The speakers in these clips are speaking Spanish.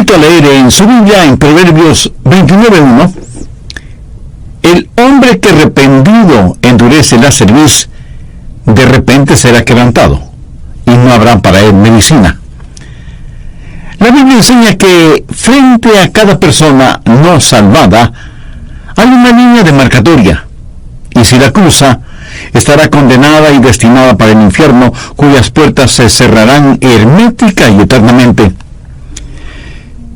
invito a leer en su Biblia, en Proverbios 29:1, el hombre que arrepentido endurece la cerviz, de repente será quebrantado, y no habrá para él medicina. La Biblia enseña que frente a cada persona no salvada hay una línea demarcatoria, y si la cruza, estará condenada y destinada para el infierno, cuyas puertas se cerrarán hermética y eternamente.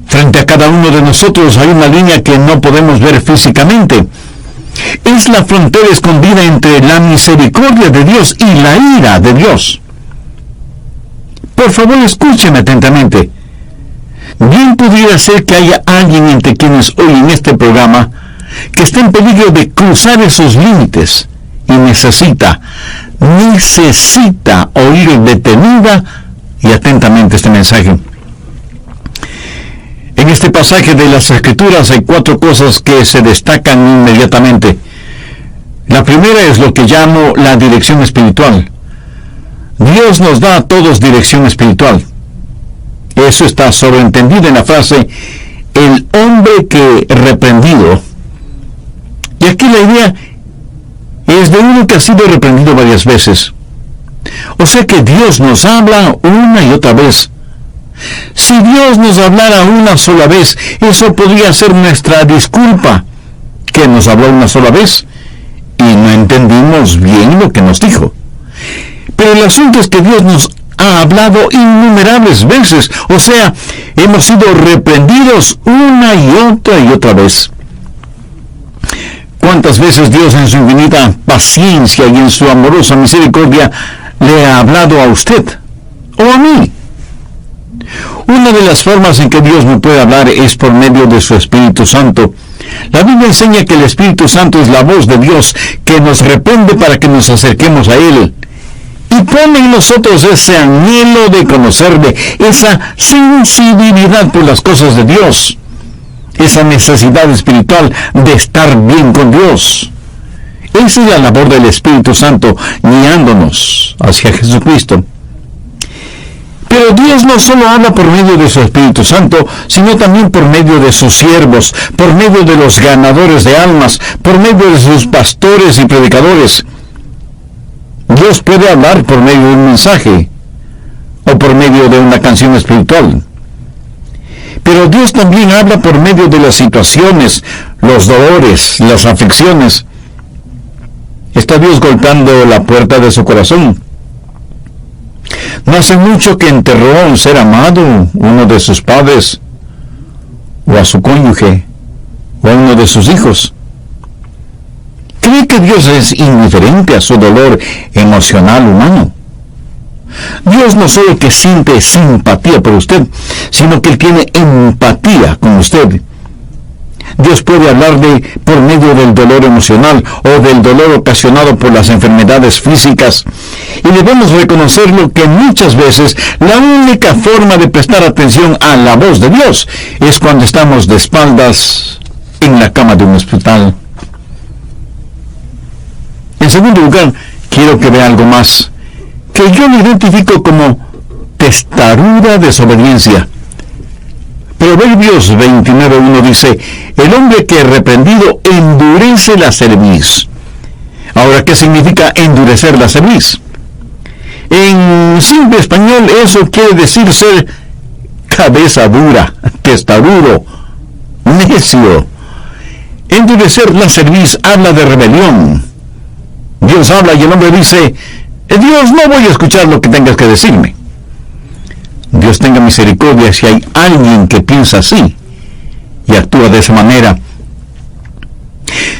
Frente a cada uno de nosotros hay una línea que no podemos ver físicamente. Es la frontera escondida entre la misericordia de Dios y la ira de Dios. Por favor, escúcheme atentamente. Bien pudiera ser que haya alguien entre quienes hoy en este programa que esté en peligro de cruzar esos límites y necesita oír detenida y atentamente este mensaje. En este pasaje de las Escrituras hay 4 cosas que se destacan inmediatamente. La primera es lo que llamo la dirección espiritual. Dios nos da a todos dirección espiritual. Eso está sobreentendido en la frase, el hombre que reprendido. Y aquí la idea es de uno que ha sido reprendido varias veces. O sea que Dios nos habla una y otra vez. Si Dios nos hablara una sola vez, eso podría ser nuestra disculpa, que nos habló una sola vez y no entendimos bien lo que nos dijo. Pero el asunto es que Dios nos ha hablado innumerables veces, o sea, hemos sido reprendidos una y otra vez. ¿Cuántas veces Dios en su infinita paciencia y en su amorosa misericordia le ha hablado a usted o a mí? Una de las formas en que Dios me puede hablar es por medio de su Espíritu Santo. La Biblia enseña que el Espíritu Santo es la voz de Dios que nos reprende para que nos acerquemos a Él. Y pone en nosotros ese anhelo de conocerle, esa sensibilidad por las cosas de Dios, esa necesidad espiritual de estar bien con Dios. Esa es la labor del Espíritu Santo, guiándonos hacia Jesucristo. Pero Dios no solo habla por medio de su Espíritu Santo, sino también por medio de sus siervos, por medio de los ganadores de almas, por medio de sus pastores y predicadores. Dios puede hablar por medio de un mensaje o por medio de una canción espiritual. Pero Dios también habla por medio de las situaciones, los dolores, las aflicciones. Está Dios golpeando la puerta de su corazón. No hace mucho que enterró a un ser amado, uno de sus padres, o a su cónyuge, o a uno de sus hijos. ¿Cree que Dios es indiferente a su dolor emocional humano? Dios no solo que siente simpatía por usted, sino que Él tiene empatía con usted. Dios puede hablarle por medio del dolor emocional o del dolor ocasionado por las enfermedades físicas. Y debemos reconocerlo que muchas veces la única forma de prestar atención a la voz de Dios es cuando estamos de espaldas en la cama de un hospital. En segundo lugar, quiero que vea algo más, que yo lo identifico como testaruda desobediencia. Proverbios 29:1 dice, el hombre que reprendido endurece la cerviz. Ahora, ¿qué significa endurecer la cerviz? En simple español, eso quiere decir ser cabeza dura, testarudo, necio. Endurecer la cerviz habla de rebelión. Dios habla y el hombre dice, Dios, no voy a escuchar lo que tengas que decirme. Dios tenga misericordia si hay alguien que piensa así y actúa de esa manera.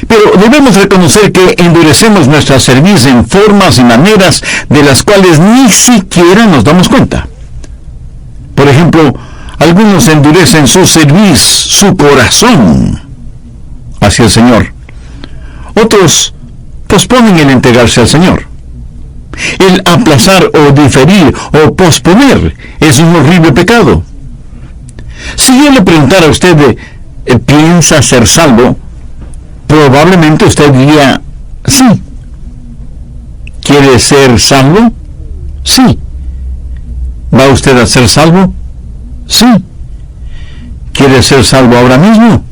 Pero debemos reconocer que endurecemos nuestra cerviz en formas y maneras de las cuales ni siquiera nos damos cuenta. Por ejemplo, algunos endurecen su cerviz, su corazón hacia el Señor. Otros posponen el entregarse al Señor. El aplazar o diferir o posponer es un horrible pecado. Si yo le preguntara a usted, ¿piensa ser salvo?, probablemente usted diría, sí. ¿Quiere ser salvo? Sí. ¿Va usted a ser salvo? Sí. ¿Quieres ser salvo ahora mismo?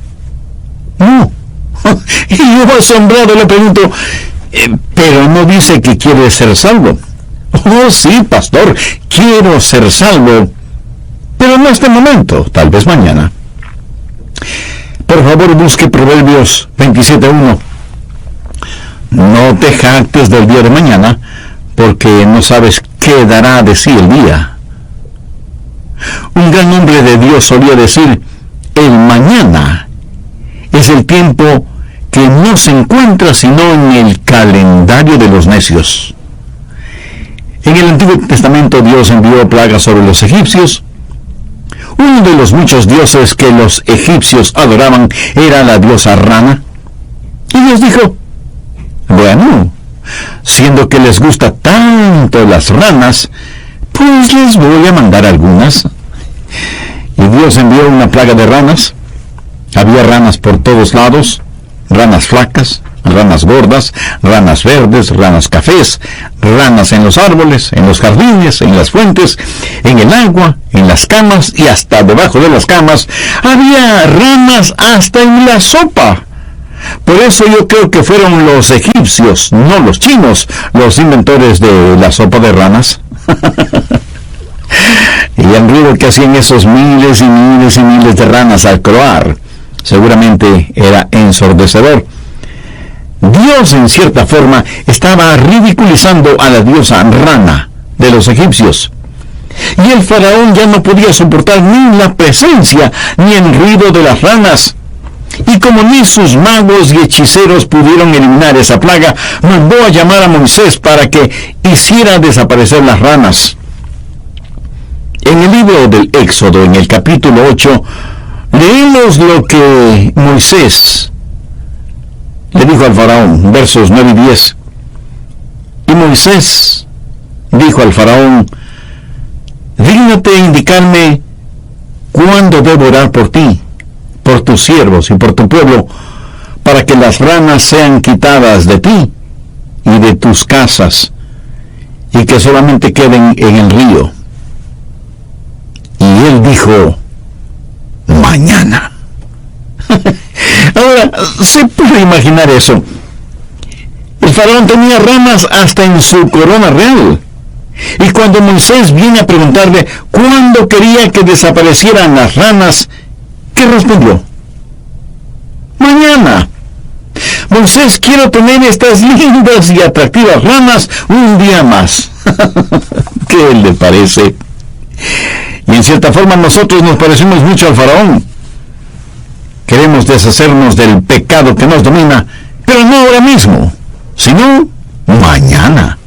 No. Y yo asombrado le pregunto, pero no dice que quiere ser salvo. Oh, sí, pastor, quiero ser salvo, pero no este momento, tal vez mañana. Por favor, busque Proverbios 27:1. No te jactes del día de mañana, porque no sabes qué dará de sí el día. Un gran hombre de Dios solía decir, el mañana es el tiempo que no se encuentra sino en el calendario de los necios. En el Antiguo Testamento Dios envió plagas sobre los egipcios. Uno de los muchos dioses que los egipcios adoraban era la diosa Rana. Y Dios dijo, bueno, siendo que les gusta tanto las ranas, pues les voy a mandar algunas. Y Dios envió una plaga de ranas. Había ranas por todos lados, ranas flacas, ranas gordas, ranas verdes, ranas cafés, ranas en los árboles, en los jardines, en las fuentes, en el agua, en las camas y hasta debajo de las camas. Había ranas hasta en la sopa. Por eso yo creo que fueron los egipcios, no los chinos, los inventores de la sopa de ranas. Y el ruido que hacían esos miles y miles y miles de ranas al croar, seguramente era ensordecedor. Dios, en cierta forma, estaba ridiculizando a la diosa Rana de los egipcios. Y el faraón ya no podía soportar ni la presencia ni el ruido de las ranas. Y como ni sus magos y hechiceros pudieron eliminar esa plaga, mandó a llamar a Moisés para que hiciera desaparecer las ranas. En el libro del Éxodo, en el capítulo 8, leemos lo que Moisés le dijo al faraón, versos 9 y 10. Y Moisés dijo al faraón, dígnate indicarme cuándo debo orar por ti, por tus siervos y por tu pueblo, para que las ranas sean quitadas de ti y de tus casas, y que solamente queden en el río. Y él dijo, mañana. Ahora, ¿se puede imaginar eso? El faraón tenía ranas hasta en su corona real. Y cuando Moisés viene a preguntarle cuándo quería que desaparecieran las ranas, ¿qué respondió? Mañana. Moisés, quiero tener estas lindas y atractivas ranas un día más. ¿Qué le parece? Y en cierta forma nosotros nos parecemos mucho al faraón. Queremos deshacernos del pecado que nos domina, pero no ahora mismo, sino mañana.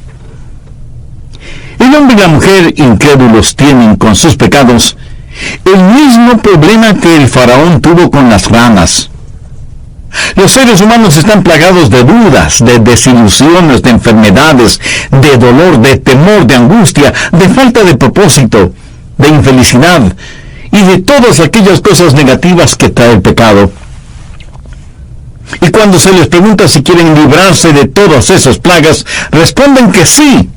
El hombre y la mujer incrédulos tienen con sus pecados el mismo problema que el faraón tuvo con las ranas. Los seres humanos están plagados de dudas, de desilusiones, de enfermedades, de dolor, de temor, de angustia, de falta de propósito, de infelicidad y de todas aquellas cosas negativas que trae el pecado. Y cuando se les pregunta si quieren librarse de todas esas plagas, responden que sí,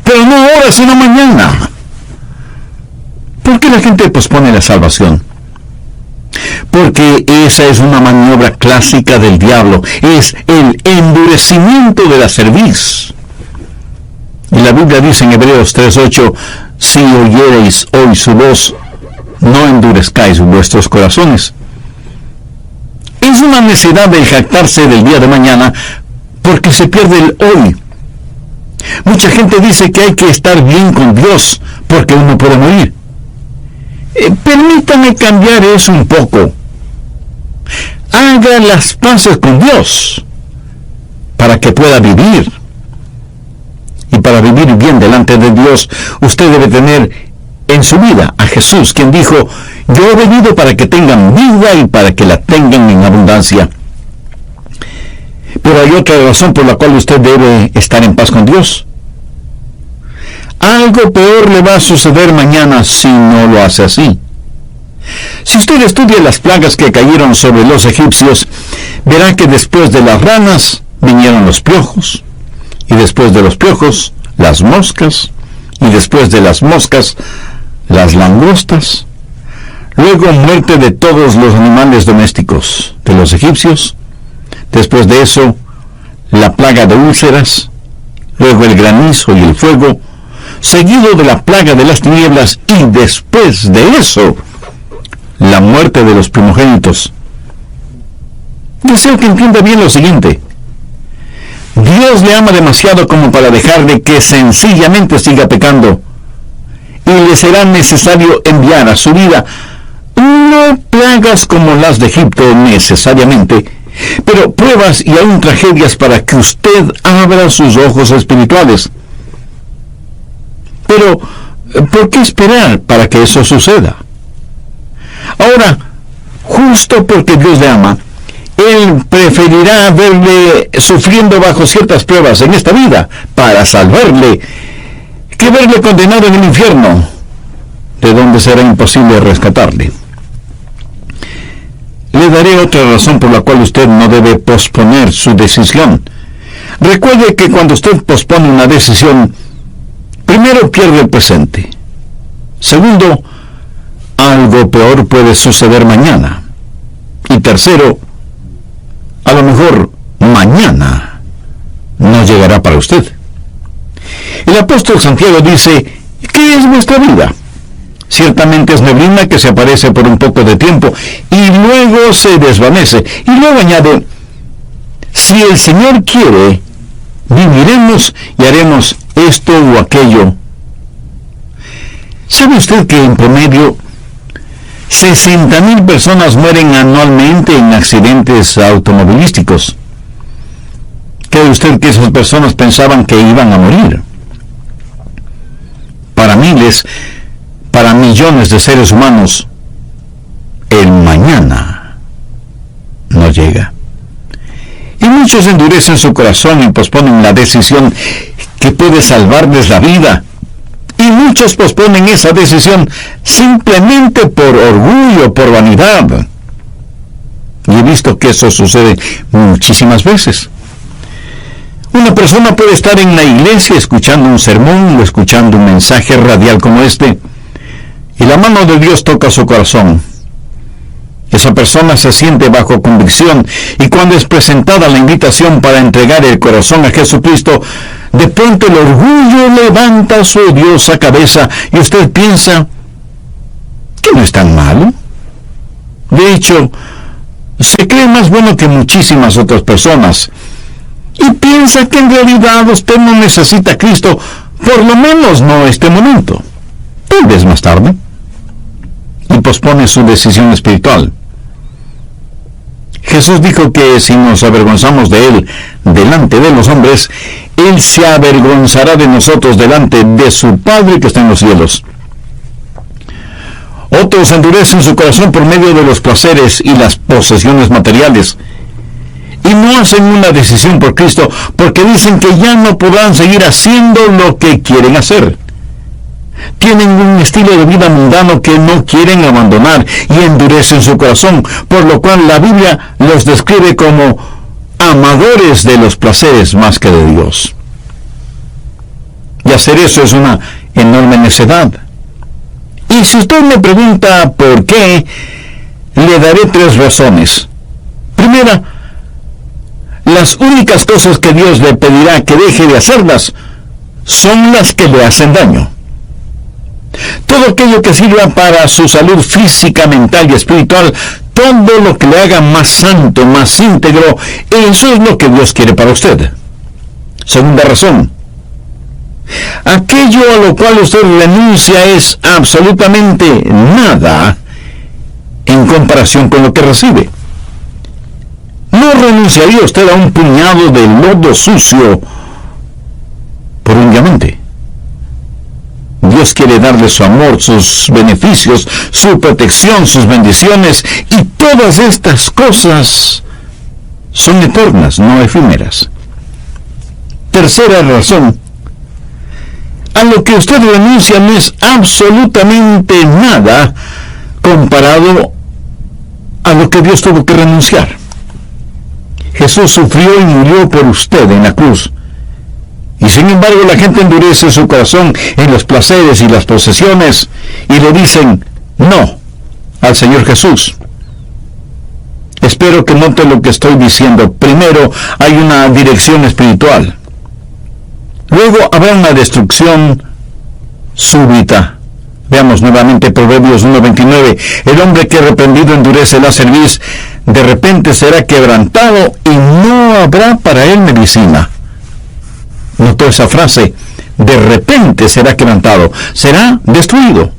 pero no ahora, sino mañana. ¿Por qué la gente pospone la salvación? Porque esa es una maniobra clásica del diablo, es el endurecimiento de la cerviz. Y la Biblia dice en Hebreos 3:8, si oyereis hoy su voz, no endurezcáis vuestros corazones. Es una necesidad el jactarse del día de mañana, porque se pierde el hoy. Mucha gente dice que hay que estar bien con Dios, porque uno puede morir. Permítame cambiar eso un poco. Haga las paces con Dios, para que pueda vivir. Y para vivir bien delante de Dios, usted debe tener en su vida a Jesús, quien dijo, yo he venido para que tengan vida y para que la tengan en abundancia. Pero hay otra razón por la cual usted debe estar en paz con Dios. Algo peor le va a suceder mañana si no lo hace así. Si usted estudia las plagas que cayeron sobre los egipcios, verá que después de las ranas vinieron los piojos, y después de los piojos, las moscas, y después de las moscas, las langostas. luego muerte de todos los animales domésticos de los egipcios, después de eso la plaga de úlceras, luego el granizo y el fuego, seguido de la plaga de las tinieblas, y después de eso la muerte de los primogénitos. Deseo que entienda bien lo siguiente: Dios le ama demasiado como para dejarle que sencillamente siga pecando, y le será necesario enviar a su vida no plagas como las de Egipto necesariamente, pero pruebas y aún tragedias para que usted abra sus ojos espirituales. Pero, ¿por qué esperar para que eso suceda? Ahora, justo porque Dios le ama, Él preferirá verle sufriendo bajo ciertas pruebas en esta vida para salvarle, que verle condenado en el infierno, de donde será imposible rescatarle. Le daré otra razón por la cual usted no debe posponer su decisión. Recuerde que cuando usted pospone una decisión, primero pierde el presente. Segundo, algo peor puede suceder mañana. Y tercero, a lo mejor mañana no llegará para usted. El apóstol Santiago dice: ¿qué es nuestra vida? Ciertamente es neblina que se aparece por un poco de tiempo y luego se desvanece. Y luego añade: si el Señor quiere, viviremos y haremos esto o aquello. ¿Sabe usted que en promedio 60,000 personas mueren anualmente en accidentes automovilísticos? ¿Cree usted que esas personas pensaban que iban a morir? Para miles, para millones de seres humanos, el mañana no llega. Y muchos endurecen su corazón y posponen la decisión que puede salvarles la vida. Y muchos posponen esa decisión simplemente por orgullo, por vanidad. Y he visto que eso sucede muchísimas veces. Una persona puede estar en la iglesia escuchando un sermón o escuchando un mensaje radial como este, y la mano de Dios toca su corazón. Esa persona se siente bajo convicción, y cuando es presentada la invitación para entregar el corazón a Jesucristo, de pronto el orgullo levanta su odiosa cabeza y usted piensa que no es tan malo. De hecho, se cree más bueno que muchísimas otras personas y piensa que en realidad usted no necesita a Cristo, por lo menos no este momento, tal vez más tarde, y pospone su decisión espiritual. Jesús dijo que si nos avergonzamos de Él delante de los hombres, Él se avergonzará de nosotros delante de su Padre que está en los cielos. Otros endurecen su corazón por medio de los placeres y las posesiones materiales, y no hacen una decisión por Cristo porque dicen que ya no podrán seguir haciendo lo que quieren hacer. Tienen un estilo de vida mundano que no quieren abandonar y endurecen su corazón, por lo cual la Biblia los describe como amadores de los placeres más que de Dios. Y hacer eso es una enorme necedad. Y si usted me pregunta por qué, le daré 3 razones. Primera, las únicas cosas que Dios le pedirá que deje de hacerlas son las que le hacen daño. Todo aquello que sirva para su salud física, mental y espiritual, todo lo que le haga más santo, más íntegro, eso es lo que Dios quiere para usted. Segunda razón, aquello a lo cual usted renuncia es absolutamente nada en comparación con lo que recibe. No renunciaría usted a un puñado de lodo sucio por un diamante. Dios quiere darle su amor, sus beneficios, su protección, sus bendiciones, y todas estas cosas son eternas, no efímeras. Tercera razón, a lo que usted renuncia no es absolutamente nada comparado a lo que Dios tuvo que renunciar. Jesús sufrió y murió por usted en la cruz. Y sin embargo la gente endurece su corazón en los placeres y las posesiones y le dicen: no, al Señor Jesús. Espero que note lo que estoy diciendo. Primero, hay una dirección espiritual. Luego habrá una destrucción súbita. Veamos nuevamente Proverbios 1:29. El hombre que reprendido endurece la cerviz, de repente será quebrantado y no habrá para él medicina. ¿Notó esa frase? De repente será quebrantado, será destruido.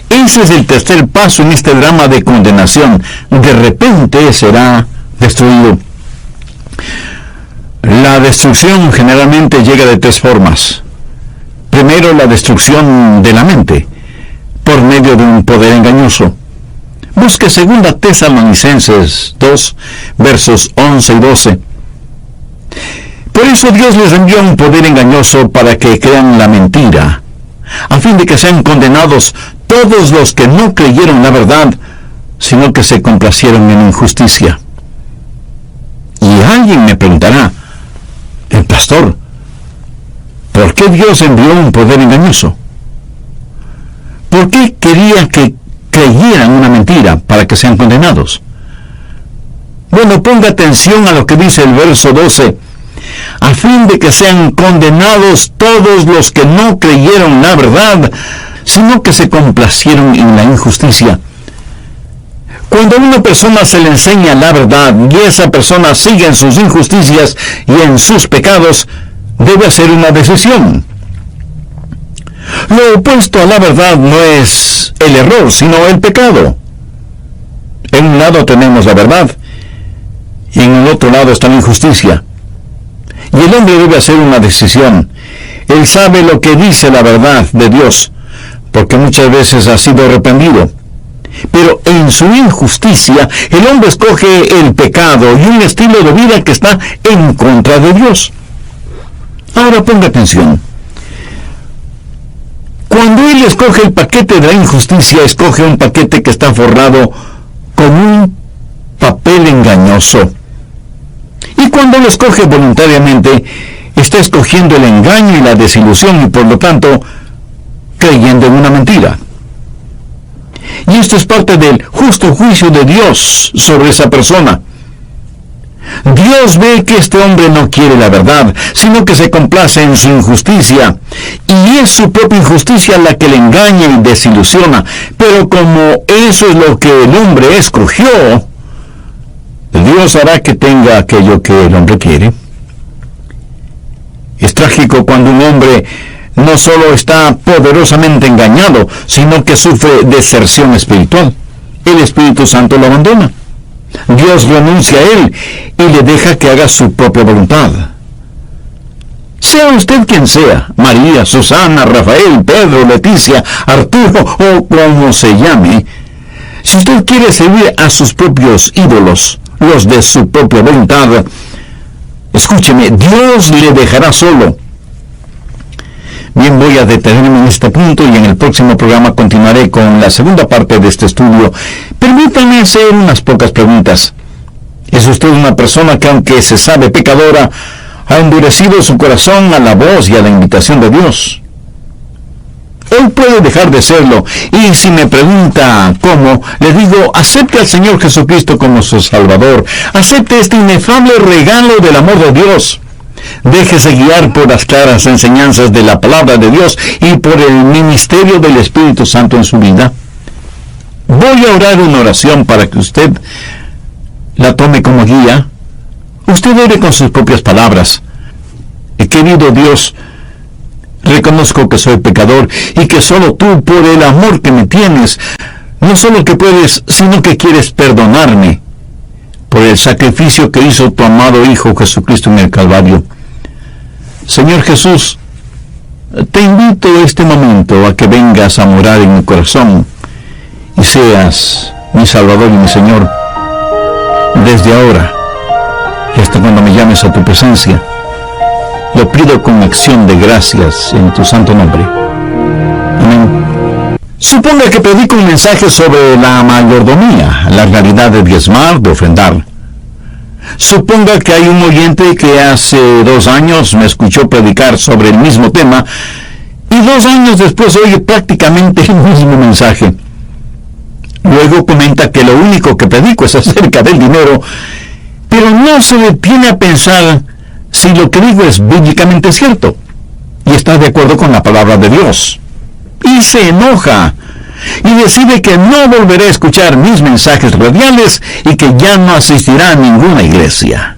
Ese es el tercer paso en este drama de condenación. De repente será destruido. La destrucción generalmente llega de tres formas. Primero, la destrucción de la mente, por medio de un poder engañoso. Busque 2 Tesalonicenses 2, versos 11 y 12. Por eso Dios les envió un poder engañoso para que crean la mentira, a fin de que sean condenados todos los que no creyeron la verdad, sino que se complacieron en injusticia. Y alguien me preguntará, el pastor, ¿por qué Dios envió un poder engañoso? ¿Por qué quería que creyeran una mentira para que sean condenados? Bueno, ponga atención a lo que dice el verso 12. A fin de que sean condenados todos los que no creyeron la verdad, sino que se complacieron en la injusticia. Cuando a una persona se le enseña la verdad y esa persona sigue en sus injusticias y en sus pecados, debe hacer una decisión. Lo opuesto a la verdad no es el error, sino el pecado. En un lado tenemos la verdad y en el otro lado está la injusticia. Y el hombre debe hacer una decisión. Él sabe lo que dice la verdad de Dios, porque muchas veces ha sido arrepentido. Pero en su injusticia, el hombre escoge el pecado y un estilo de vida que está en contra de Dios. Ahora ponga atención. Cuando él escoge el paquete de la injusticia, escoge un paquete que está forrado con un papel engañoso. Y cuando lo escoge voluntariamente, está escogiendo el engaño y la desilusión y por lo tanto creyendo en una mentira. Y esto es parte del justo juicio de Dios sobre esa persona. Dios ve que este hombre no quiere la verdad, sino que se complace en su injusticia. Y es su propia injusticia la que le engaña y desilusiona. Pero como eso es lo que el hombre escogió, Dios hará que tenga aquello que el hombre quiere. Es trágico cuando un hombre no solo está poderosamente engañado, sino que sufre deserción espiritual. El Espíritu Santo lo abandona. Dios renuncia a él y le deja que haga su propia voluntad. Sea usted quien sea, María, Susana, Rafael, Pedro, Leticia, Arturo o como se llame, si usted quiere servir a sus propios ídolos, los de su propia voluntad, escúcheme, Dios le dejará solo. Bien, voy a detenerme en este punto y en el próximo programa continuaré con la segunda parte de este estudio. Permítanme hacer unas pocas preguntas. ¿Es usted una persona que, aunque se sabe pecadora, ha endurecido su corazón a la voz y a la invitación de Dios? Hoy puede dejar de serlo, y si me pregunta cómo, le digo, acepte al Señor Jesucristo como su Salvador. Acepte este inefable regalo del amor de Dios. Déjese guiar por las claras enseñanzas de la palabra de Dios y por el ministerio del Espíritu Santo en su vida. Voy a orar una oración para que usted la tome como guía. Usted ore con sus propias palabras. Querido Dios, reconozco que soy pecador y que solo tú, por el amor que me tienes, no solo que puedes, sino que quieres perdonarme por el sacrificio que hizo tu amado Hijo Jesucristo en el Calvario. Señor Jesús, te invito este momento a que vengas a morar en mi corazón y seas mi Salvador y mi Señor desde ahora y hasta cuando me llames a tu presencia. Lo pido con acción de gracias en tu santo nombre. Amén. Suponga que predico un mensaje sobre la mayordomía, la realidad de diezmar, de ofrendar. Suponga que hay un oyente que hace 2 años me escuchó predicar sobre el mismo tema y 2 años después oye prácticamente el mismo mensaje. Luego comenta que lo único que predico es acerca del dinero, pero no se detiene a pensar si lo que digo es bíblicamente cierto y está de acuerdo con la palabra de Dios. Y se enoja y decide que no volverá a escuchar mis mensajes radiales y que ya no asistirá a ninguna iglesia.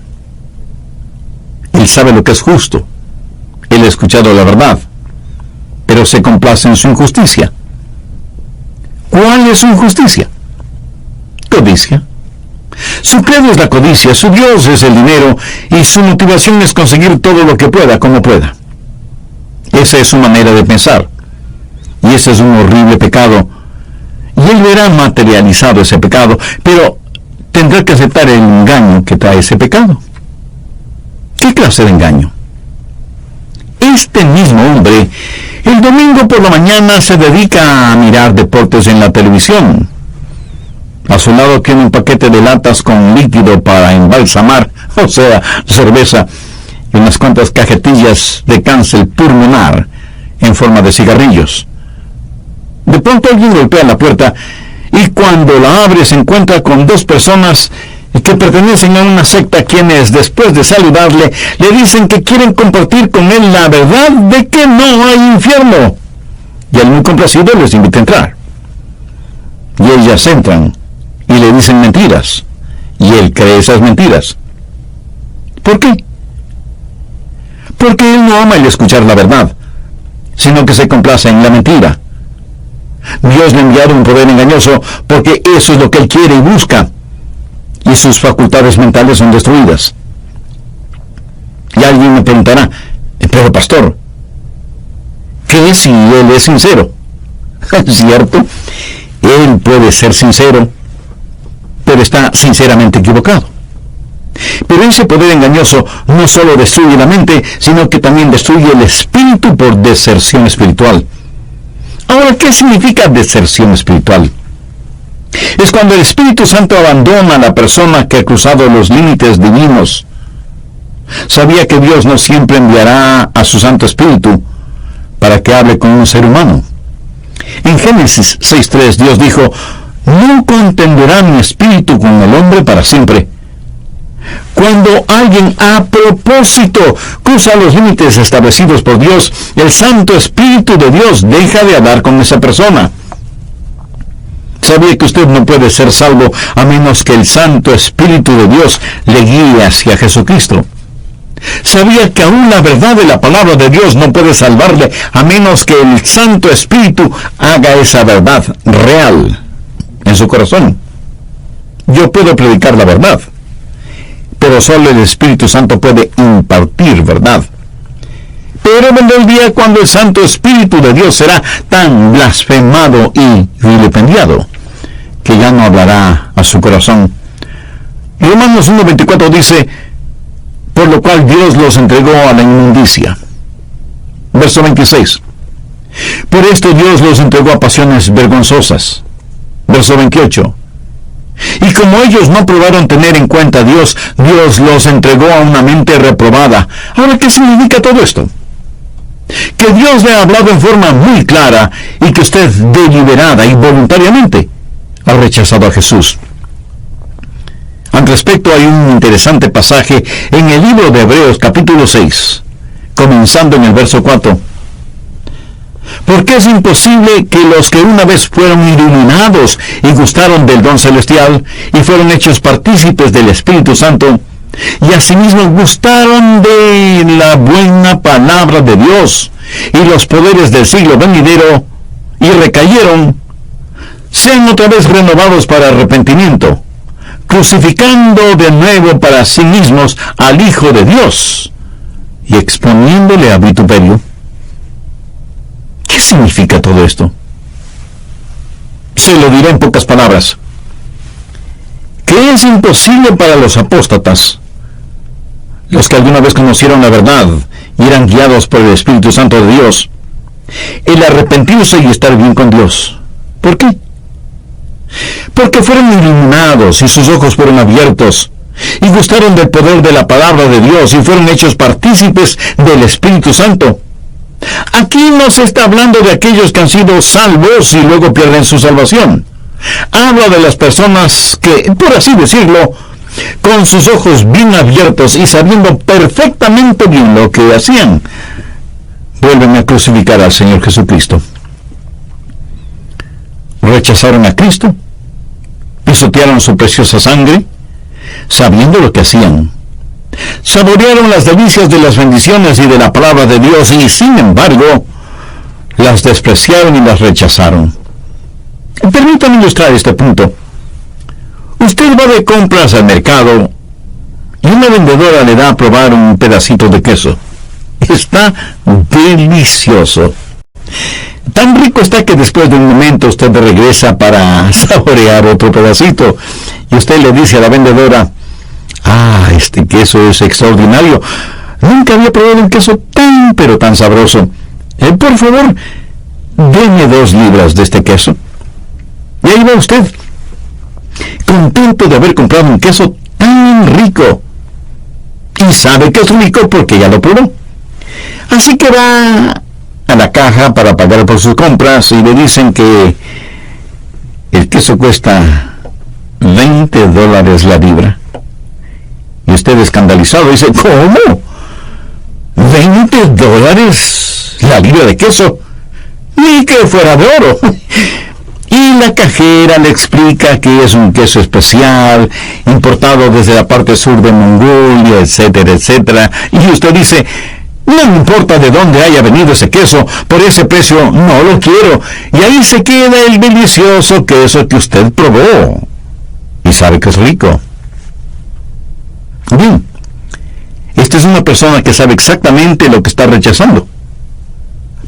Él sabe lo que es justo. Él ha escuchado la verdad, pero se complace en su injusticia. ¿Cuál es su injusticia? Codicia. Su credo es la codicia, su Dios es el dinero y su motivación es conseguir todo lo que pueda, como pueda. Esa es su manera de pensar. Y ese es un horrible pecado. Y él verá materializado ese pecado, pero tendrá que aceptar el engaño que trae ese pecado. ¿Qué clase de engaño? Este mismo hombre, el domingo por la mañana se dedica a mirar deportes en la televisión. A su lado tiene un paquete de latas con líquido para embalsamar, o sea, cerveza, y unas cuantas cajetillas de cáncer pulmonar en forma de cigarrillos. De pronto alguien golpea la puerta y cuando la abre se encuentra con dos personas que pertenecen a una secta quienes, después de saludarle, le dicen que quieren compartir con él la verdad de que no hay infierno. Y él, muy complacido, les invita a entrar. Y ellas entran y le dicen mentiras. Y él cree esas mentiras. ¿Por qué? Porque él no ama el escuchar la verdad, sino que se complace en la mentira. Dios le ha enviado un poder engañoso porque eso es lo que él quiere y busca. Y sus facultades mentales son destruidas. Y alguien me preguntará, pero pastor, ¿qué si él es sincero? ¿Es cierto? Él puede ser sincero, pero está sinceramente equivocado. Pero ese poder engañoso no solo destruye la mente, sino que también destruye el espíritu por deserción espiritual. Ahora, ¿qué significa deserción espiritual? Es cuando el Espíritu Santo abandona a la persona que ha cruzado los límites divinos. Sabía que Dios no siempre enviará a su Santo Espíritu para que hable con un ser humano. En Génesis 6:3 Dios dijo, no contenderá mi espíritu con el hombre para siempre. Cuando alguien a propósito cruza los límites establecidos por Dios, el Santo Espíritu de Dios deja de hablar con esa persona. ¿Sabía que usted no puede ser salvo a menos que el Santo Espíritu de Dios le guíe hacia Jesucristo? ¿Sabía que aún la verdad de la palabra de Dios no puede salvarle a menos que el Santo Espíritu haga esa verdad real en su corazón? Yo puedo predicar la verdad, pero solo el Espíritu Santo puede impartir verdad. Pero vendrá el día cuando el Santo Espíritu de Dios será tan blasfemado y vilipendiado que ya no hablará a su corazón. Romanos 1:24 dice, por lo cual Dios los entregó a la inmundicia. Verso 26. Por esto Dios los entregó a pasiones vergonzosas. Verso 28. Y como ellos no probaron tener en cuenta a Dios, Dios los entregó a una mente reprobada. Ahora, ¿qué significa todo esto? Que Dios le ha hablado en forma muy clara y que usted deliberada y voluntariamente ha rechazado a Jesús. Al respecto hay un interesante pasaje en el libro de Hebreos capítulo 6, comenzando en el verso 4. Porque es imposible que los que una vez fueron iluminados y gustaron del don celestial y fueron hechos partícipes del Espíritu Santo, y asimismo gustaron de la buena palabra de Dios y los poderes del siglo venidero, y recayeron, sean otra vez renovados para arrepentimiento, crucificando de nuevo para sí mismos al Hijo de Dios y exponiéndole a vituperio. ¿Qué significa todo esto? Se lo diré en pocas palabras. Que es imposible para los apóstatas, los que alguna vez conocieron la verdad y eran guiados por el Espíritu Santo de Dios, el arrepentirse y estar bien con Dios. ¿Por qué? Porque fueron iluminados y sus ojos fueron abiertos y gustaron del poder de la palabra de Dios y fueron hechos partícipes del Espíritu Santo. Aquí no se está hablando de aquellos que han sido salvos y luego pierden su salvación. Habla de las personas que, por así decirlo, con sus ojos bien abiertos y sabiendo perfectamente bien lo que hacían, vuelven a crucificar al Señor Jesucristo. Rechazaron a Cristo, pisotearon su preciosa sangre, sabiendo lo que hacían. Saborearon las delicias de las bendiciones y de la palabra de Dios y, sin embargo, las despreciaron y las rechazaron. Permítanme ilustrar este punto. Usted va de compras al mercado y una vendedora le da a probar un pedacito de queso. Está delicioso. Tan rico está que después de un momento usted regresa para saborear otro pedacito. Y usted le dice a la vendedora: «Ah, este queso es extraordinario. Nunca había probado un queso tan, pero tan sabroso. Por favor, deme 2 libras de este queso». Y ahí va usted, contento de haber comprado un queso tan rico. Y sabe que es rico porque ya lo probó. Así que va a la caja para pagar por sus compras y le dicen que el queso cuesta $20 la libra. Y usted, escandalizado, dice: «¿Cómo? $20 la libra de queso? Ni que fuera de oro». Y la cajera le explica que es un queso especial, importado desde la parte sur de Mongolia, etcétera, etcétera. Y usted dice: «No me importa de dónde haya venido ese queso, por ese precio no lo quiero». Y ahí se queda el delicioso queso que usted probó. Y sabe que es rico. Bien, esta es una persona que sabe exactamente lo que está rechazando,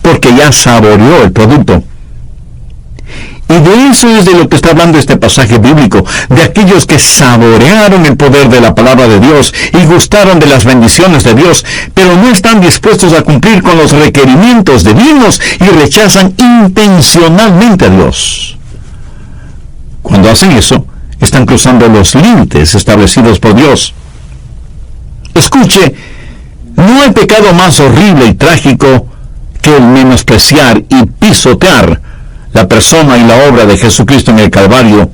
porque ya saboreó el producto. Y de eso es de lo que está hablando este pasaje bíblico, de aquellos que saborearon el poder de la palabra de Dios y gustaron de las bendiciones de Dios, pero no están dispuestos a cumplir con los requerimientos divinos y rechazan intencionalmente a Dios. Cuando hacen eso, están cruzando los límites establecidos por Dios. Escuche, no hay pecado más horrible y trágico que el menospreciar y pisotear la persona y la obra de Jesucristo en el Calvario,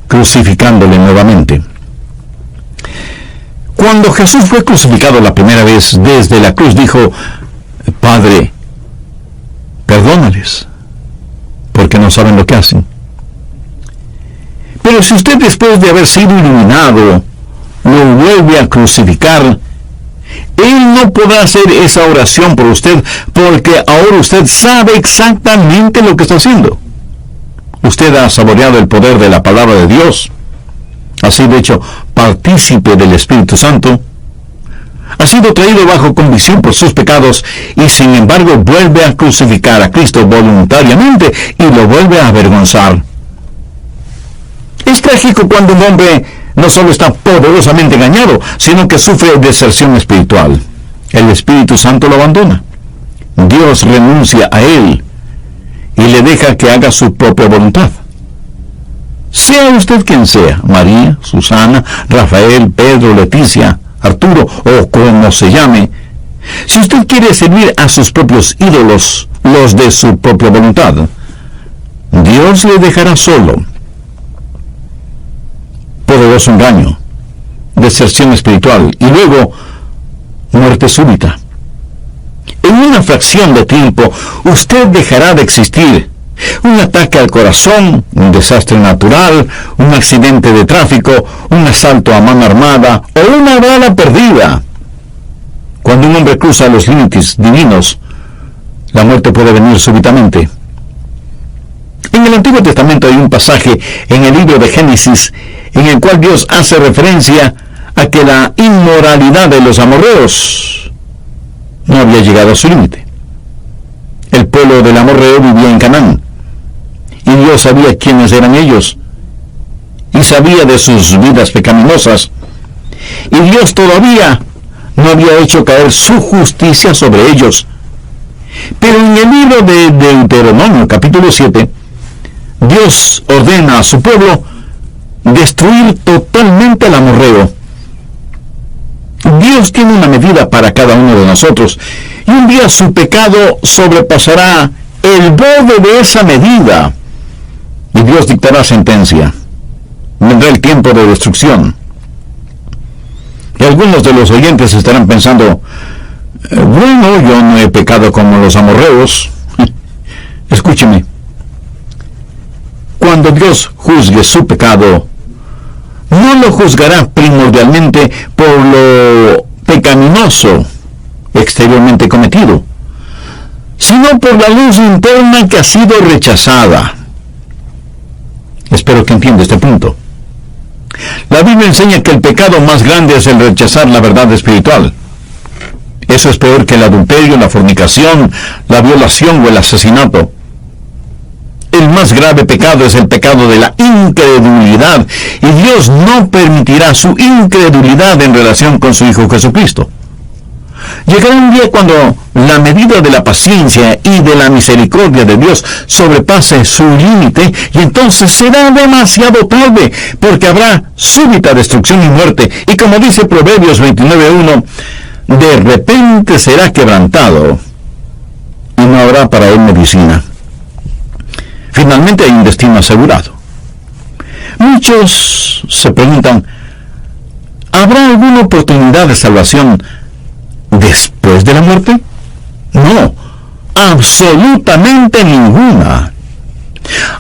crucificándole nuevamente. Cuando Jesús fue crucificado la primera vez desde la cruz, dijo: «Padre, perdónales, porque no saben lo que hacen». Pero si usted, después de haber sido iluminado, lo vuelve a crucificar, Él no podrá hacer esa oración por usted, porque ahora usted sabe exactamente lo que está haciendo. Usted ha saboreado el poder de la palabra de Dios, ha sido hecho partícipe del Espíritu Santo, ha sido traído bajo convicción por sus pecados, y sin embargo vuelve a crucificar a Cristo voluntariamente y lo vuelve a avergonzar. Es trágico cuando un hombre no solo está poderosamente engañado, sino que sufre deserción espiritual. El Espíritu Santo lo abandona. Dios renuncia a él y le deja que haga su propia voluntad. Sea usted quien sea, María, Susana, Rafael, Pedro, Leticia, Arturo o como se llame, si usted quiere servir a sus propios ídolos, los de su propia voluntad, Dios le dejará solo. Poderoso engaño, deserción espiritual y luego muerte súbita. En una fracción de tiempo usted dejará de existir. Un ataque al corazón, un desastre natural, un accidente de tráfico, un asalto a mano armada o una bala perdida. Cuando un hombre cruza los límites divinos, la muerte puede venir súbitamente. En el Antiguo Testamento hay un pasaje en el libro de Génesis en el cual Dios hace referencia a que la inmoralidad de los amorreos no había llegado a su límite. El pueblo del amorreo vivía en Canaán, y Dios sabía quiénes eran ellos, y sabía de sus vidas pecaminosas, y Dios todavía no había hecho caer su justicia sobre ellos. Pero en el libro de Deuteronomio, capítulo 7, Dios ordena a su pueblo destruir totalmente al amorreo. Dios tiene una medida para cada uno de nosotros, y un día su pecado sobrepasará el borde de esa medida, y Dios dictará sentencia. Vendrá el tiempo de destrucción. Y algunos de los oyentes estarán pensando, bueno, yo no he pecado como los amorreos. Escúcheme. Cuando Dios juzgue su pecado, no lo juzgará primordialmente por lo pecaminoso exteriormente cometido, sino por la luz interna que ha sido rechazada. Espero que entienda este punto. La Biblia enseña que el pecado más grande es el rechazar la verdad espiritual. Eso es peor que el adulterio, la fornicación, la violación o el asesinato. El más grave pecado es el pecado de la incredulidad, y Dios no permitirá su incredulidad en relación con su Hijo Jesucristo. Llegará un día cuando la medida de la paciencia y de la misericordia de Dios sobrepase su límite, y entonces será demasiado tarde, porque habrá súbita destrucción y muerte, y como dice Proverbios 29:1, de repente será quebrantado, y no habrá para él medicina. Finalmente hay un destino asegurado. Muchos se preguntan, ¿habrá alguna oportunidad de salvación después de la muerte? No, absolutamente ninguna.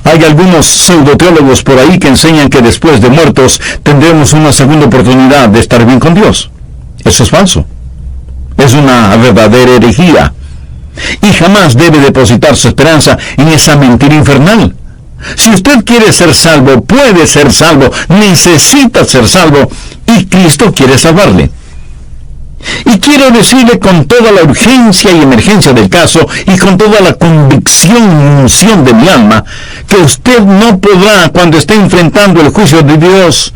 Hay algunos pseudoteólogos por ahí que enseñan que después de muertos tendremos una segunda oportunidad de estar bien con Dios. Eso es falso. Es una verdadera herejía. Y jamás debe depositar su esperanza en esa mentira infernal. Si usted quiere ser salvo, puede ser salvo, necesita ser salvo, y Cristo quiere salvarle. Y quiero decirle con toda la urgencia y emergencia del caso, y con toda la convicción y unción de mi alma, que usted no podrá, cuando esté enfrentando el juicio de Dios,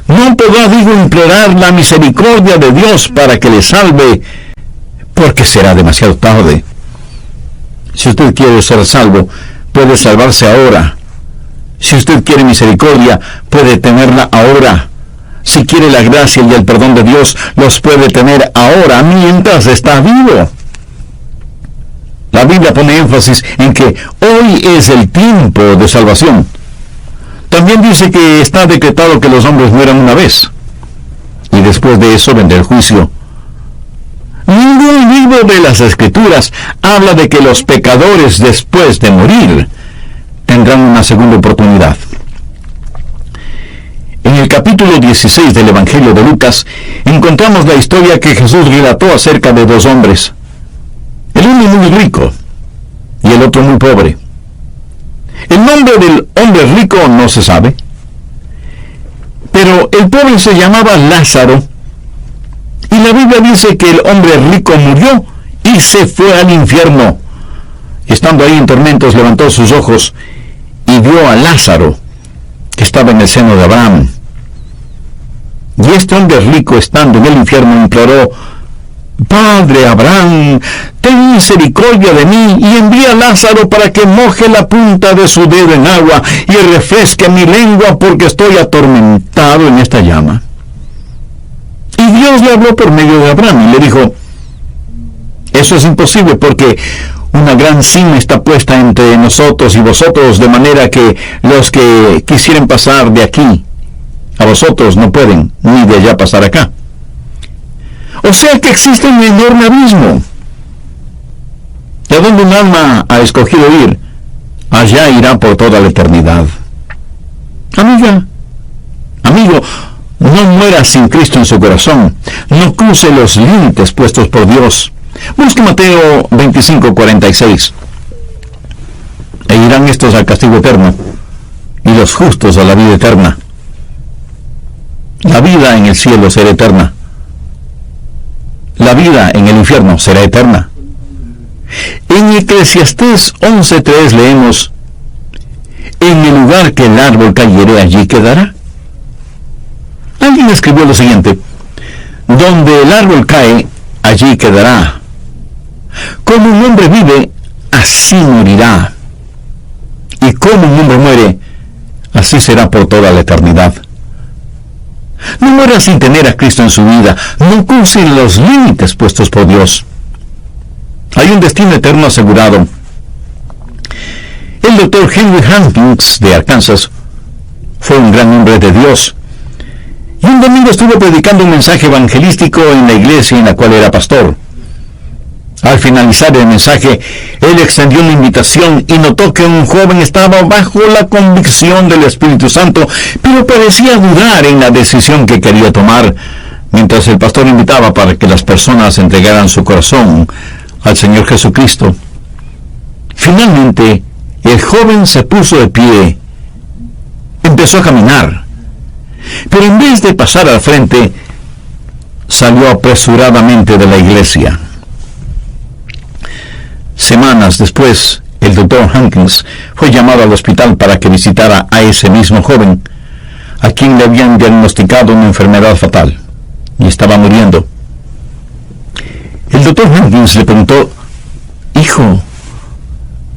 no podrá, implorar la misericordia de Dios para que le salve, porque será demasiado tarde. Si usted quiere ser salvo, puede salvarse ahora. Si usted quiere misericordia, puede tenerla ahora. Si quiere la gracia y el perdón de Dios, los puede tener ahora, mientras está vivo. La Biblia pone énfasis en que hoy es el tiempo de salvación. También dice que está decretado que los hombres mueran una vez, y después de eso vendrá el juicio. Ningún libro de las Escrituras habla de que los pecadores, después de morir, tendrán una segunda oportunidad. En el capítulo 16 del Evangelio de Lucas encontramos la historia que Jesús relató acerca de dos hombres, el uno muy rico y el otro muy pobre. El nombre del hombre rico no se sabe, pero el pobre se llamaba Lázaro, y la Biblia dice que el hombre rico murió y se fue al infierno. Estando ahí en tormentos, levantó sus ojos y vio a Lázaro, que estaba en el seno de Abraham. Y este hombre rico, estando en el infierno, imploró: Padre Abraham, ten misericordia de mí, y envía a Lázaro para que moje la punta de su dedo en agua y refresque mi lengua, porque estoy atormentado en esta llama. Y Dios le habló por medio de Abraham y le dijo: eso es imposible, porque una gran cima está puesta entre nosotros y vosotros, de manera que los que quisieren pasar de aquí a vosotros no pueden, ni de allá pasar acá. O sea que existe un enorme abismo. De donde un alma ha escogido ir, allá irá por toda la eternidad. Amiga, amigo, no muera sin Cristo en su corazón. No cruce los límites puestos por Dios. Busque Mateo 25:46. E irán estos al castigo eterno, y los justos a la vida eterna. La vida en el cielo será eterna. La vida en el infierno será eterna. En Eclesiastés 11:3 leemos: en el lugar que el árbol cayere, allí quedará. Alguien escribió lo siguiente: donde el árbol cae, allí quedará. Como un hombre vive, así morirá. Y como un hombre muere, así será por toda la eternidad. No muera sin tener a Cristo en su vida. No cruce los límites puestos por Dios. Hay un destino eterno asegurado. El doctor Henry Hawkins de Arkansas fue un gran hombre de Dios, y un domingo estuvo predicando un mensaje evangelístico en la iglesia en la cual era pastor. Al finalizar el mensaje, él extendió una invitación y notó que un joven estaba bajo la convicción del Espíritu Santo, pero parecía dudar en la decisión que quería tomar, mientras el pastor invitaba para que las personas entregaran su corazón al Señor Jesucristo. Finalmente, el joven se puso de pie, empezó a caminar, pero en vez de pasar al frente, salió apresuradamente de la iglesia. Semanas después, el doctor Hawkins fue llamado al hospital para que visitara a ese mismo joven, a quien le habían diagnosticado una enfermedad fatal, y estaba muriendo. El doctor Hawkins le preguntó: «Hijo,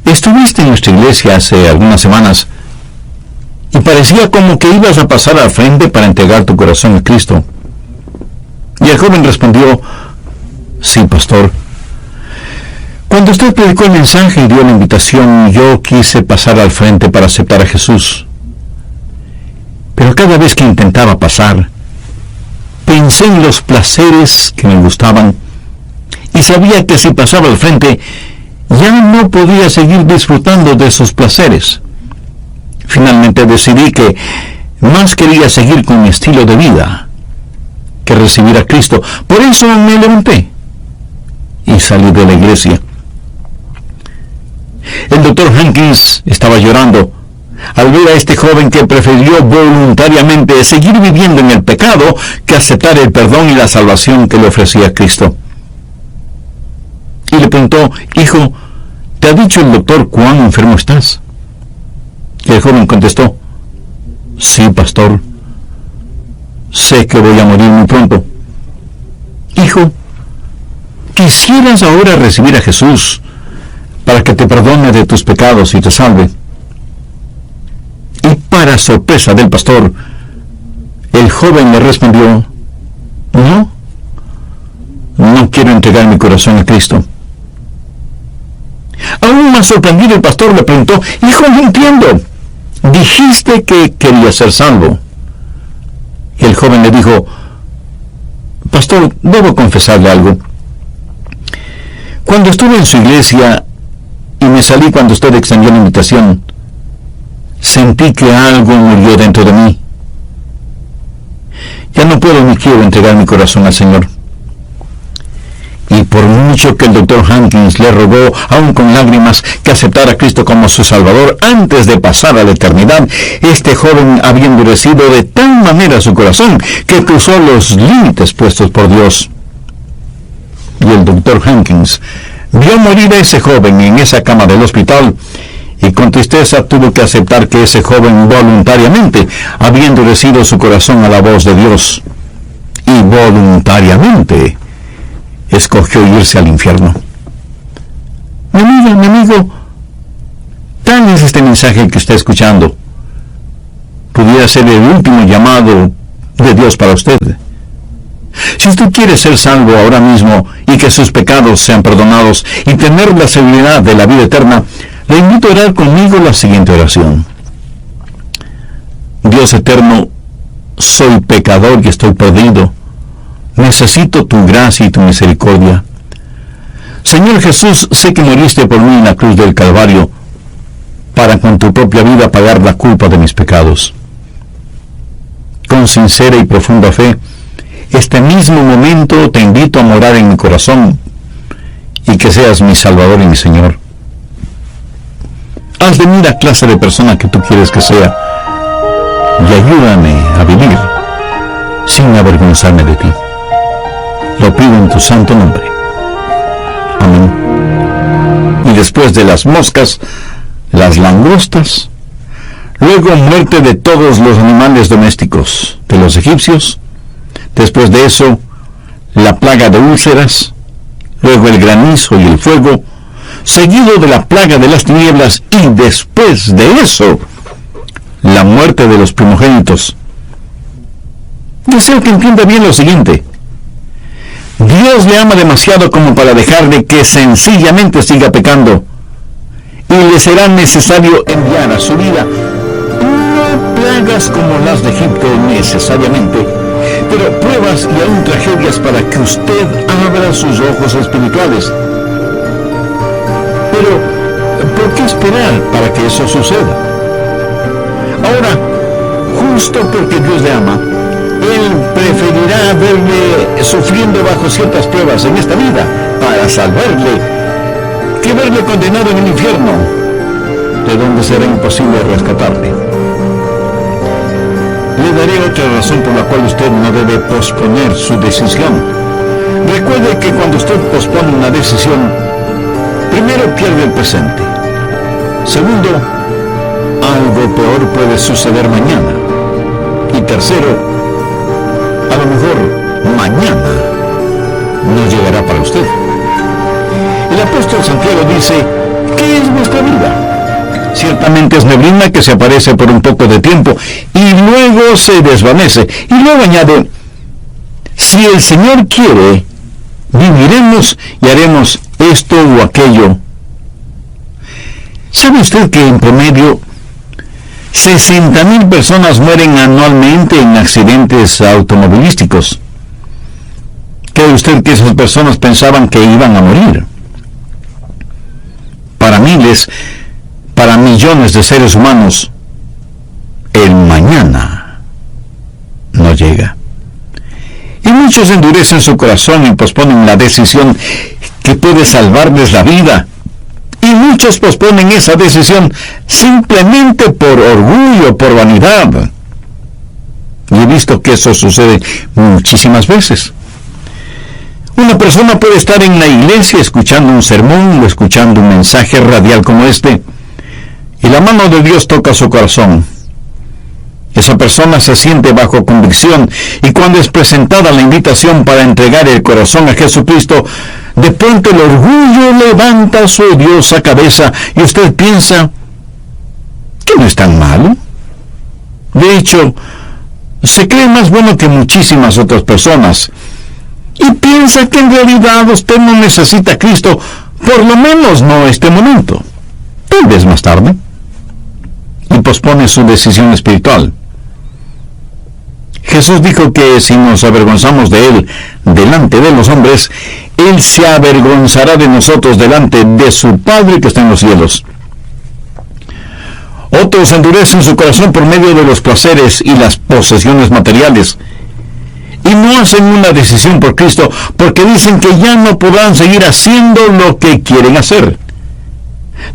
estuviste en nuestra iglesia hace algunas semanas y parecía como que ibas a pasar al frente para entregar tu corazón a Cristo». Y el joven respondió: «Sí, pastor. Cuando usted predicó el mensaje y dio la invitación, yo quise pasar al frente para aceptar a Jesús. Pero cada vez que intentaba pasar, pensé en los placeres que me gustaban y sabía que si pasaba al frente, ya no podía seguir disfrutando de esos placeres. Finalmente decidí que más quería seguir con mi estilo de vida que recibir a Cristo. Por eso me levanté y salí de la iglesia». El doctor Hawkins estaba llorando al ver a este joven que prefirió voluntariamente seguir viviendo en el pecado que aceptar el perdón y la salvación que le ofrecía Cristo. Y le preguntó: «Hijo, ¿te ha dicho el doctor cuán enfermo estás?». Y el joven contestó: «Sí, pastor. Sé que voy a morir muy pronto». «Hijo, ¿quisieras ahora recibir a Jesús para que te perdone de tus pecados y te salve?». Y para sorpresa del pastor, el joven le respondió: No quiero entregar mi corazón a Cristo». Aún más sorprendido, el pastor le preguntó: «Hijo, no entiendo. Dijiste que querías ser salvo». Y el joven le dijo: «Pastor, debo confesarle algo. Cuando estuve en su iglesia y me salí cuando usted extendió la invitación, sentí que algo murió dentro de mí. Ya no puedo ni quiero entregar mi corazón al Señor». Y por mucho que el doctor Hawkins le rogó, aún con lágrimas, que aceptara a Cristo como su Salvador antes de pasar a la eternidad, este joven había endurecido de tal manera su corazón que cruzó los límites puestos por Dios. Y el doctor Hawkins vio morir a ese joven en esa cama del hospital, y con tristeza tuvo que aceptar que ese joven voluntariamente había endurecido su corazón a la voz de Dios, y voluntariamente escogió irse al infierno. Mi amigo, tal es este mensaje que está escuchando. Pudiera ser el último llamado de Dios para usted. Si usted quiere ser salvo ahora mismo y que sus pecados sean perdonados y tener la seguridad de la vida eterna, le invito a orar conmigo la siguiente oración. Dios eterno, soy pecador y estoy perdido. Necesito tu gracia y tu misericordia. Señor Jesús, sé que moriste por mí en la cruz del Calvario para con tu propia vida pagar la culpa de mis pecados. Con sincera y profunda fe, este mismo momento te invito a morar en mi corazón y que seas mi Salvador y mi Señor. Haz de mí la clase de persona que tú quieres que sea y ayúdame a vivir sin avergonzarme de ti. Lo pido en tu santo nombre. Amén. Y después de las moscas, las langostas, luego muerte de todos los animales domésticos de los egipcios, después de eso, la plaga de úlceras, luego el granizo y el fuego, seguido de la plaga de las tinieblas, y después de eso, la muerte de los primogénitos. Deseo que entienda bien lo siguiente. Dios le ama demasiado como para dejarle que sencillamente siga pecando. y le será necesario enviar a su vida no plagas como las de Egipto necesariamente, pero pruebas y aún tragedias para que usted abra sus ojos espirituales. Pero, ¿por qué esperar para que eso suceda? Ahora, justo porque Dios le ama, Él preferirá verle sufriendo bajo ciertas pruebas en esta vida para salvarle, que verle condenado en el infierno, de donde será imposible rescatarle. Le daré otra razón por la cual usted no debe posponer su decisión. Recuerde que cuando usted pospone una decisión, primero pierde el presente. Segundo, algo peor puede suceder mañana. Y tercero, a lo mejor mañana no llegará para usted. El apóstol Santiago dice, ¿qué es vuestra vida? Ciertamente es neblina que se aparece por un poco de tiempo y luego se desvanece. Y luego añade, si el Señor quiere, viviremos y haremos esto o aquello. ¿Sabe usted que en promedio 60,000 personas mueren anualmente en accidentes automovilísticos? ¿Cree usted que esas personas pensaban que iban a morir? Para miles, para millones de seres humanos, el mañana no llega. Y muchos endurecen su corazón y posponen la decisión que puede salvarles la vida. Y muchos posponen esa decisión simplemente por orgullo, por vanidad. Y he visto que eso sucede muchísimas veces. Una persona puede estar en la iglesia escuchando un sermón o escuchando un mensaje radial como este, y la mano de Dios toca su corazón. Esa persona se siente bajo convicción, y cuando es presentada la invitación para entregar el corazón a Jesucristo, de pronto el orgullo levanta su odiosa cabeza y usted piensa que no es tan malo. De hecho, se cree más bueno que muchísimas otras personas y piensa que en realidad usted no necesita a Cristo, por lo menos no este momento, tal vez más tarde, y pospone su decisión espiritual. Jesús dijo que si nos avergonzamos de Él delante de los hombres, Él se avergonzará de nosotros delante de su Padre que está en los cielos. Otros endurecen su corazón por medio de los placeres y las posesiones materiales, y no hacen una decisión por Cristo porque dicen que ya no podrán seguir haciendo lo que quieren hacer.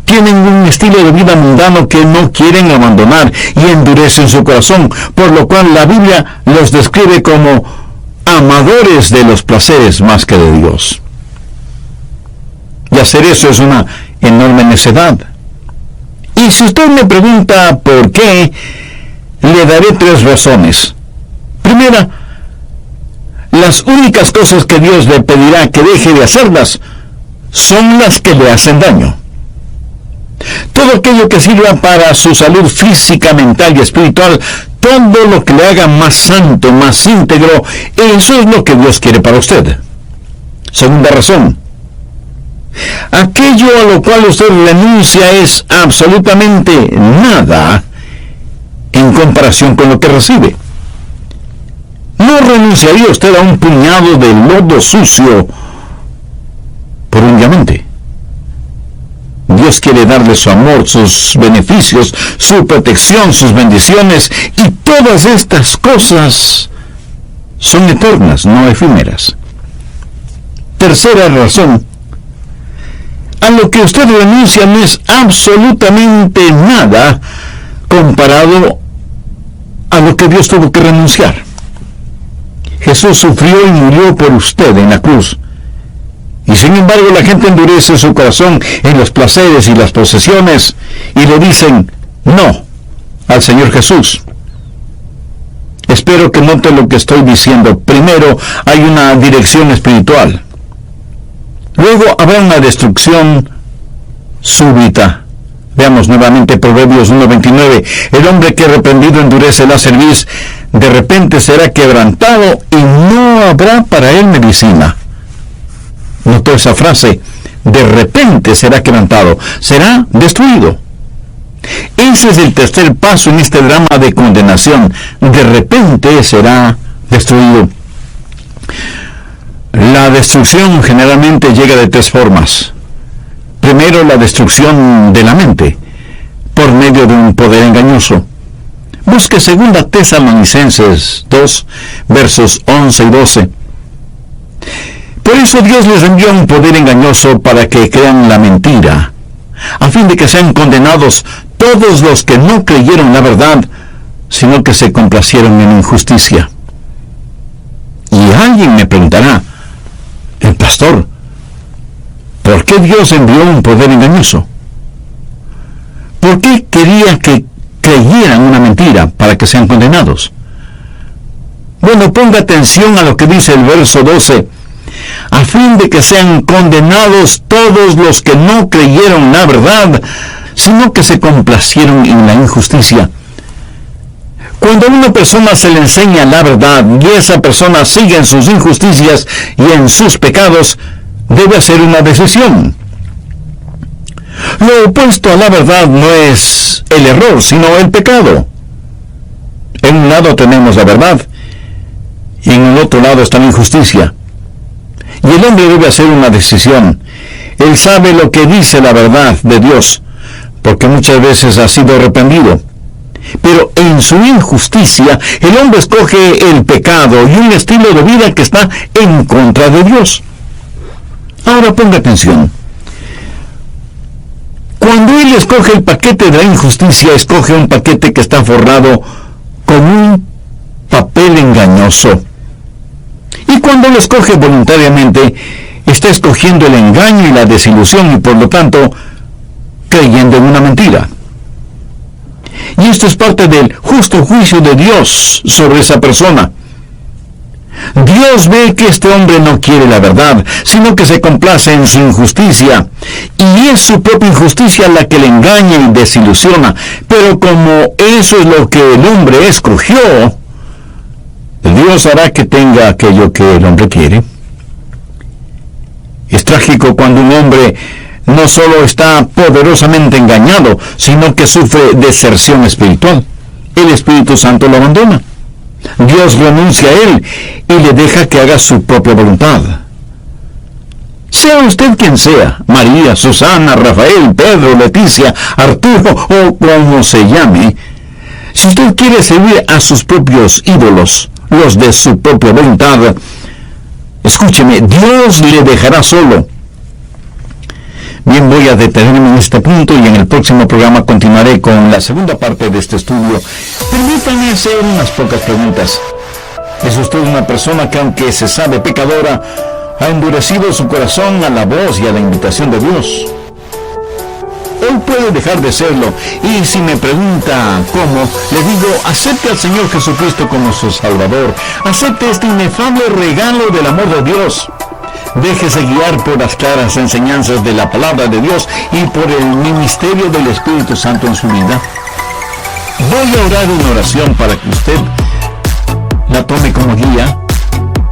Tienen un estilo de vida mundano que no quieren abandonar y endurecen su corazón, por lo cual la Biblia los describe como amadores de los placeres más que de Dios. Y hacer eso es una enorme necedad. Y si usted me pregunta por qué, le daré 3 razones. Primera, las únicas cosas que Dios le pedirá que deje de hacerlas son las que le hacen daño. Todo aquello que sirva para su salud física, mental y espiritual, todo lo que le haga más santo, más íntegro, eso es lo que Dios quiere para usted. Segunda razón, aquello a lo cual usted renuncia es absolutamente nada en comparación con lo que recibe. No renunciaría usted a un puñado de lodo sucio por un diamante. Dios quiere darle su amor, sus beneficios, su protección, sus bendiciones, y todas estas cosas son eternas, no efímeras. Tercera razón, a lo que usted renuncia no es absolutamente nada comparado a lo que Dios tuvo que renunciar. Jesús sufrió y murió por usted en la cruz. Y sin embargo la gente endurece su corazón en los placeres y las posesiones y le dicen no al Señor Jesús. Espero que note lo que estoy diciendo. Primero, hay una dirección espiritual. Luego habrá una destrucción súbita. Veamos nuevamente Proverbios 1:29. El hombre que reprendido endurece la cerviz, de repente será quebrantado y no habrá para él medicina. ¿Notó esa frase? de repente será quebrantado, será destruido. Ese es el tercer paso en este drama de condenación. De repente será destruido. La destrucción generalmente llega de tres formas. Primero, la destrucción de la mente, por medio de un poder engañoso. Busque 2 Tesalonicenses 2, versos 11 y 12. Por eso Dios les envió un poder engañoso para que crean la mentira, a fin de que sean condenados todos los que no creyeron la verdad, sino que se complacieron en injusticia. Y alguien me preguntará, el pastor, ¿por qué Dios envió un poder engañoso? ¿Por qué quería que creyeran una mentira para que sean condenados? Bueno, ponga atención a lo que dice el verso 12. A fin de que sean condenados todos los que no creyeron la verdad, sino que se complacieron en la injusticia. Cuando a una persona se le enseña la verdad y esa persona sigue en sus injusticias y en sus pecados, debe hacer una decisión. Lo opuesto a la verdad no es el error, sino el pecado. En un lado tenemos la verdad y en el otro lado está la injusticia. Y el hombre debe hacer una decisión. Él sabe lo que dice la verdad de Dios, porque muchas veces ha sido reprendido. Pero en su injusticia, el hombre escoge el pecado y un estilo de vida que está en contra de Dios. Ahora ponga atención. Cuando él escoge el paquete de la injusticia, escoge un paquete que está forrado con un papel engañoso. Y cuando lo escoge voluntariamente, está escogiendo el engaño y la desilusión y por lo tanto creyendo en una mentira. Y esto es parte del justo juicio de Dios sobre esa persona. Dios ve que este hombre no quiere la verdad, sino que se complace en su injusticia. Y es su propia injusticia la que le engaña y desilusiona. Pero como eso es lo que el hombre escogió, Dios hará que tenga aquello que el hombre quiere. Es trágico cuando un hombre no solo está poderosamente engañado, sino que sufre deserción espiritual. El Espíritu Santo lo abandona. Dios renuncia a él y le deja que haga su propia voluntad. Sea usted quien sea, María, Susana, Rafael, Pedro, Leticia, Arturo o como se llame, si usted quiere servir a sus propios ídolos, los de su propia voluntad, escúcheme, Dios le dejará solo. Bien, voy a detenerme en este punto y en el próximo programa continuaré con la segunda parte de este estudio. Permítanme hacer unas pocas preguntas. ¿Es usted una persona que, aunque se sabe pecadora, ha endurecido su corazón a la voz y a la invitación de Dios? Hoy puede dejar de serlo, y si me pregunta cómo, le digo, acepte al Señor Jesucristo como su Salvador. Acepte este inefable regalo del amor de Dios. Déjese guiar por las claras enseñanzas de la palabra de Dios y por el ministerio del Espíritu Santo en su vida. Voy a orar una oración para que usted la tome como guía.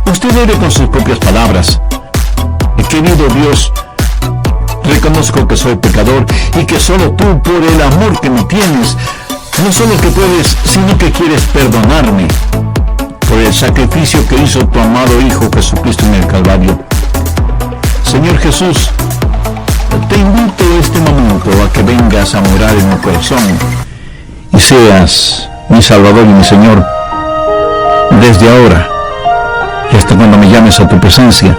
Usted debe con sus propias palabras: querido Dios, reconozco que soy pecador y que solo tú, por el amor que me tienes, no solo que puedes, sino que quieres perdonarme por el sacrificio que hizo tu amado Hijo Jesucristo en el Calvario. Señor Jesús, te invito este momento a que vengas a morar en mi corazón y seas mi Salvador y mi Señor desde ahora y hasta cuando me llames a tu presencia.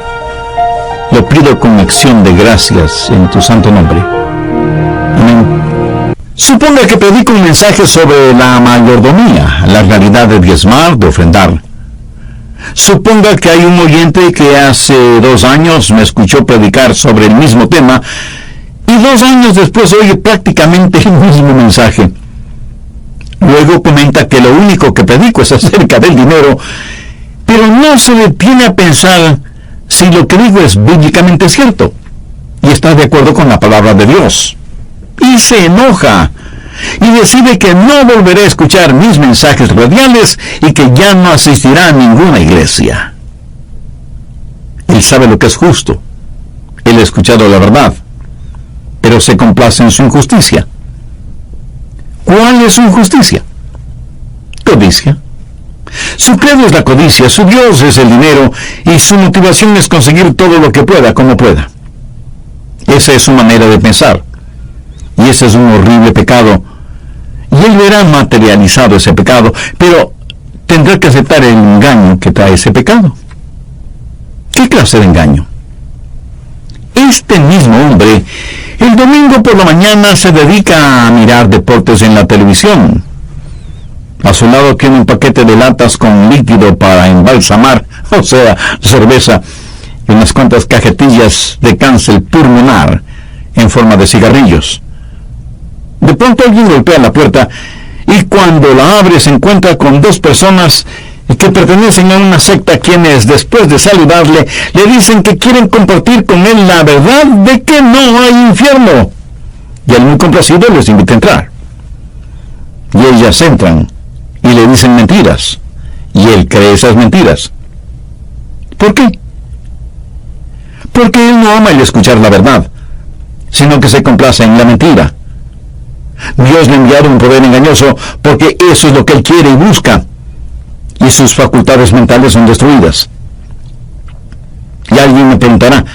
Lo pido con acción de gracias en tu santo nombre. Amén. Suponga que predico un mensaje sobre la mayordomía, la realidad de diezmar, de ofrendar. Suponga que hay un oyente que hace 2 años me escuchó predicar sobre el mismo tema y 2 años después oye prácticamente el mismo mensaje. Luego comenta que lo único que predico es acerca del dinero, pero no se detiene a pensar si lo que digo es bíblicamente cierto y está de acuerdo con la palabra de Dios. Y se enoja y decide que no volverá a escuchar mis mensajes radiales y que ya no asistirá a ninguna iglesia. Él sabe lo que es justo Él ha escuchado la verdad, pero se complace en su injusticia. ¿Cuál es su injusticia? Codicia. Su credo es la codicia, su Dios es el dinero y su motivación es conseguir todo lo que pueda, como pueda. Esa es su manera de pensar. Y ese es un horrible pecado. Y él verá materializado ese pecado, pero tendrá que aceptar el engaño que trae ese pecado. ¿Qué clase de engaño? Este mismo hombre, el domingo por la mañana se dedica a mirar deportes en la televisión. A su lado tiene un paquete de latas con líquido para embalsamar, o sea, cerveza, y unas cuantas cajetillas de cáncer pulmonar en forma de cigarrillos. De pronto alguien golpea la puerta y cuando la abre se encuentra con dos personas que pertenecen a una secta, quienes después de saludarle le dicen que quieren compartir con él la verdad de que no hay infierno. Y él, muy complacido, les invita a entrar. Y ellas entran y le dicen mentiras, y él cree esas mentiras. ¿Por qué? Porque él no ama el escuchar la verdad, sino que se complace en la mentira. Dios le ha enviado un poder engañoso porque eso es lo que él quiere y busca, y sus facultades mentales son destruidas. Y alguien me preguntará,